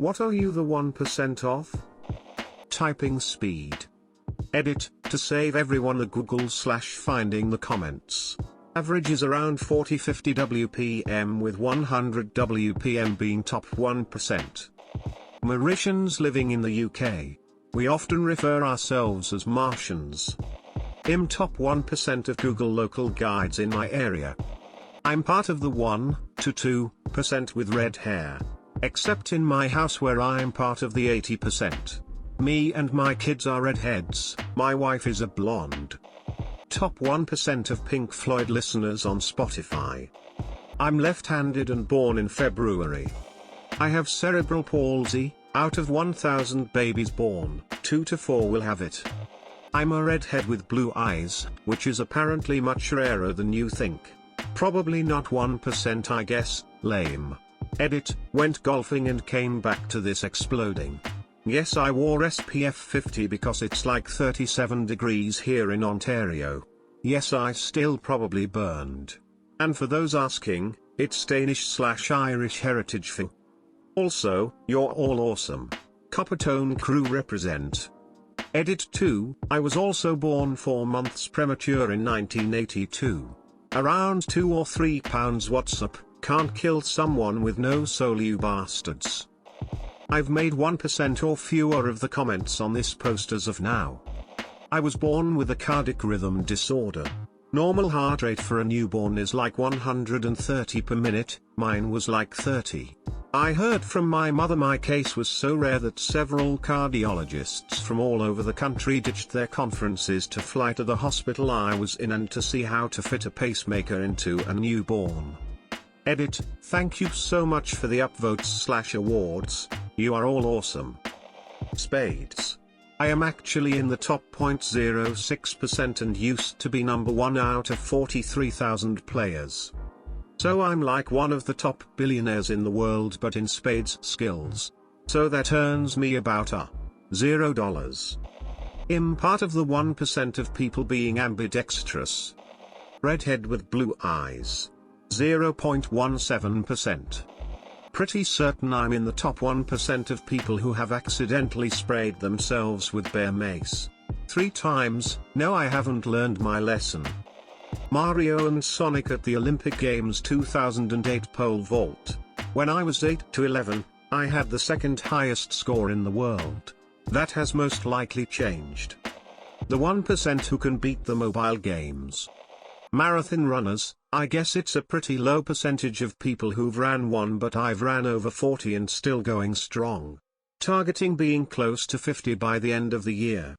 What are you the 1% of? Typing speed. Edit, to save everyone the Google/finding the comments. Average is around 40-50 WPM with 100 WPM being top 1%. Mauritians living in the UK. We often refer ourselves as Martians. I'm top 1% of Google local guides in my area. I'm part of the 1 to 2% with red hair. Except in my house where I'm part of the 80%. Me and my kids are redheads, my wife is a blonde. Top 1% of Pink Floyd listeners on Spotify. I'm left-handed and born in February. I have cerebral palsy. Out of 1,000 babies born, 2 to 4 will have it. I'm a redhead with blue eyes, which is apparently much rarer than you think. Probably not 1% I guess, lame. Edit, went golfing and came back to this exploding. Yes, I wore SPF 50 because it's like 37 degrees here in Ontario. Yes, I still probably burned. And for those asking, it's Danish/Irish heritage thing. Also, you're all awesome. Coppertone crew represent. Edit 2, I was also born 4 months premature in 1982. Around 2 or 3 pounds. What's up? Can't kill someone with no soul, you bastards. I've made 1% or fewer of the comments on this post as of now. I was born with a cardiac rhythm disorder. Normal heart rate for a newborn is like 130 per minute, mine was like 30. I heard from my mother my case was so rare that several cardiologists from all over the country ditched their conferences to fly to the hospital I was in and to see how to fit a pacemaker into a newborn. Edit, thank you so much for the upvotes/awards, you are all awesome. Spades. I am actually in the top 0.06% and used to be number 1 out of 43,000 players. So I'm like one of the top billionaires in the world but in spades skills. So that earns me about $0. I'm part of the 1% of people being ambidextrous. Redhead with blue eyes. 0.17%. Pretty certain I'm in the top 1% of people who have accidentally sprayed themselves with bear mace. 3 times, no I haven't learned my lesson. Mario and Sonic at the Olympic Games 2008 pole vault. When I was 8 to 11, I had the second highest score in the world. That has most likely changed. The 1% who can beat the mobile games. Marathon runners, I guess it's a pretty low percentage of people who've ran one but I've ran over 40 and still going strong. Targeting being close to 50 by the end of the year.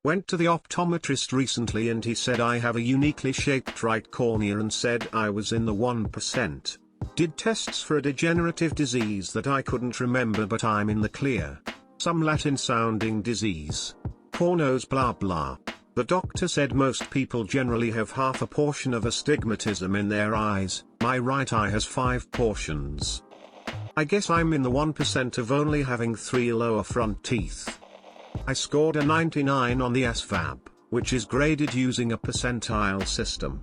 Went to the optometrist recently and he said I have a uniquely shaped right cornea and said I was in the 1%. Did tests for a degenerative disease that I couldn't remember but I'm in the clear. Some Latin sounding disease. Cornos blah blah. The doctor said most people generally have half a portion of astigmatism in their eyes, my right eye has 5 portions. I guess I'm in the 1% of only having 3 lower front teeth. I scored a 99 on the SVAB, which is graded using a percentile system.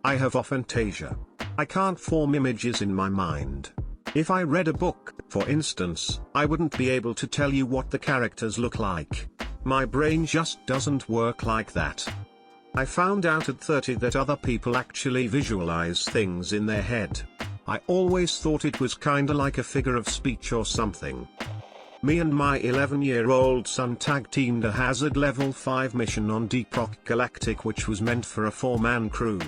I have aphantasia. I can't form images in my mind. If I read a book, for instance, I wouldn't be able to tell you what the characters look like. My brain just doesn't work like that. I found out at 30 that other people actually visualize things in their head. I always thought it was kinda like a figure of speech or something. Me and my 11-year-old son tag-teamed a Hazard Level 5 mission on Deep Rock Galactic which was meant for a 4-man crew.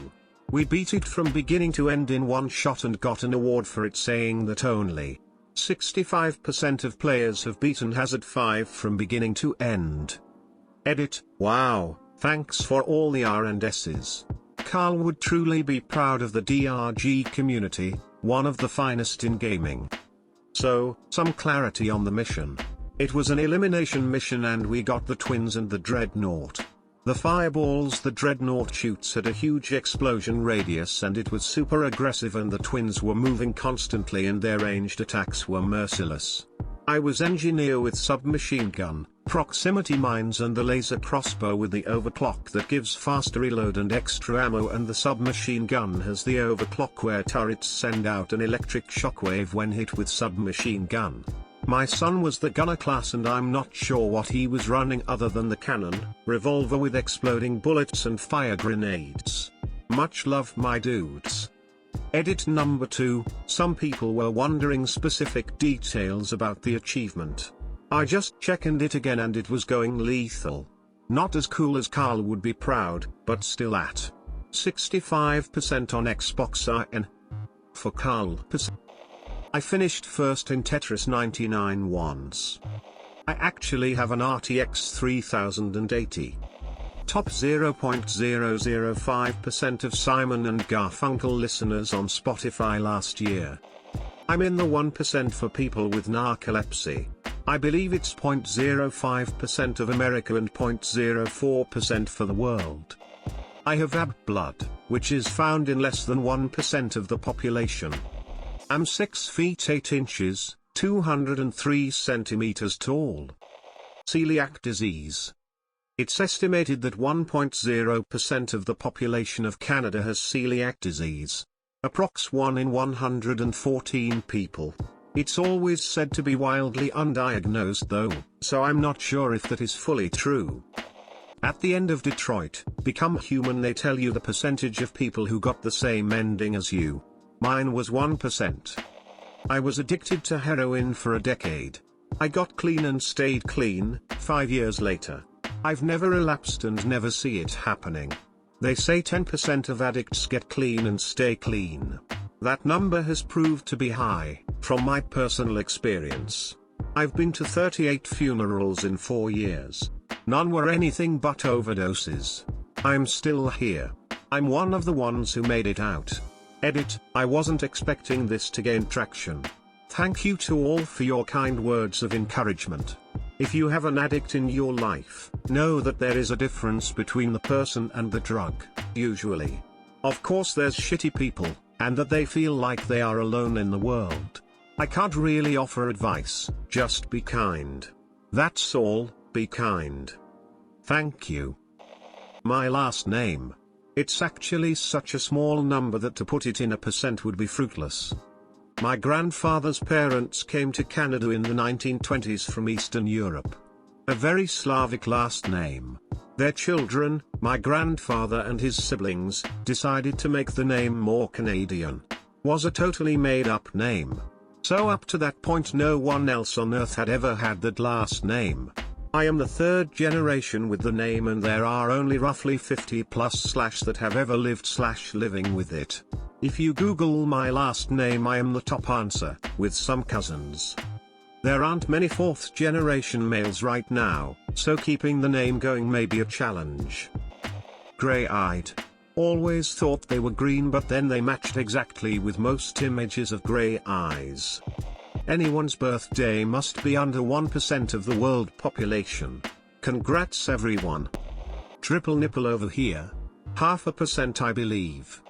We beat it from beginning to end in one shot and got an award for it saying that only 65% of players have beaten Hazard 5 from beginning to end. Edit, wow, thanks for all the R&S's. Carl would truly be proud of the DRG community, one of the finest in gaming. So, some clarity on the mission. It was an elimination mission and we got the twins and the dreadnought. The fireballs the dreadnought shoots had a huge explosion radius and it was super aggressive and the twins were moving constantly and their ranged attacks were merciless. I was engineer with submachine gun, proximity mines and the laser crossbow with the overclock that gives faster reload and extra ammo, and the submachine gun has the overclock where turrets send out an electric shockwave when hit with submachine gun. My son was the gunner class and I'm not sure what he was running other than the cannon, revolver with exploding bullets and fire grenades. Much love my dudes. Edit number 2, some people were wondering specific details about the achievement. I just checked it again and it was going lethal. Not as cool as Carl would be proud, but still at 65% on Xbox One. For Carl, I finished first in Tetris 99 once. I actually have an RTX 3080. Top 0.005% of Simon and Garfunkel listeners on Spotify last year. I'm in the 1% for people with narcolepsy. I believe it's 0.05% of America and 0.04% for the world. I have AB blood, which is found in less than 1% of the population. I'm 6 feet 8 inches, 203 centimeters tall. Celiac disease. It's estimated that 1.0% of the population of Canada has celiac disease. Approx 1 in 114 people. It's always said to be wildly undiagnosed though, so I'm not sure if that is fully true. At the end of Detroit, Become Human, they tell you the percentage of people who got the same ending as you. Mine was 1%. I was addicted to heroin for a decade. I got clean and stayed clean, 5 years later. I've never relapsed and never see it happening. They say 10% of addicts get clean and stay clean. That number has proved to be high, from my personal experience. I've been to 38 funerals in 4 years. None were anything but overdoses. I'm still here. I'm one of the ones who made it out. Edit, I wasn't expecting this to gain traction. Thank you to all for your kind words of encouragement. If you have an addict in your life, know that there is a difference between the person and the drug, usually. Of course there's shitty people, and that they feel like they are alone in the world. I can't really offer advice, just be kind. That's all, be kind. Thank you. My last name. It's actually such a small number that to put it in a percent would be fruitless. My grandfather's parents came to Canada in the 1920s from Eastern Europe. A very Slavic last name. Their children, my grandfather and his siblings, decided to make the name more Canadian. Was a totally made-up name. So up to that point no one else on earth had ever had that last name. I am the third generation with the name and there are only roughly 50+ that have ever living with it. If you Google my last name I am the top answer, with some cousins. There aren't many 4th generation males right now, so keeping the name going may be a challenge. Grey-eyed. Always thought they were green but then they matched exactly with most images of grey eyes. Anyone's birthday must be under 1% of the world population. Congrats everyone. Triple nipple over here. 0.5% I believe.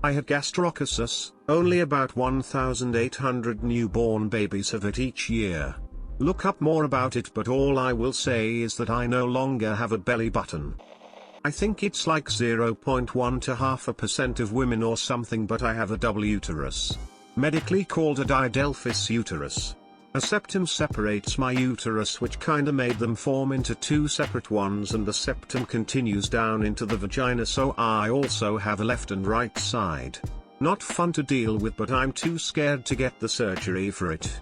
I had gastrococus, only about 1,800 newborn babies have it each year. Look up more about it but all I will say is that I no longer have a belly button. I think it's like 0.1 to 0.5% of women or something but I have a double uterus. Medically called a didelphys uterus. A septum separates my uterus which kinda made them form into 2 separate ones and the septum continues down into the vagina so I also have a left and right side. Not fun to deal with but I'm too scared to get the surgery for it.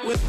With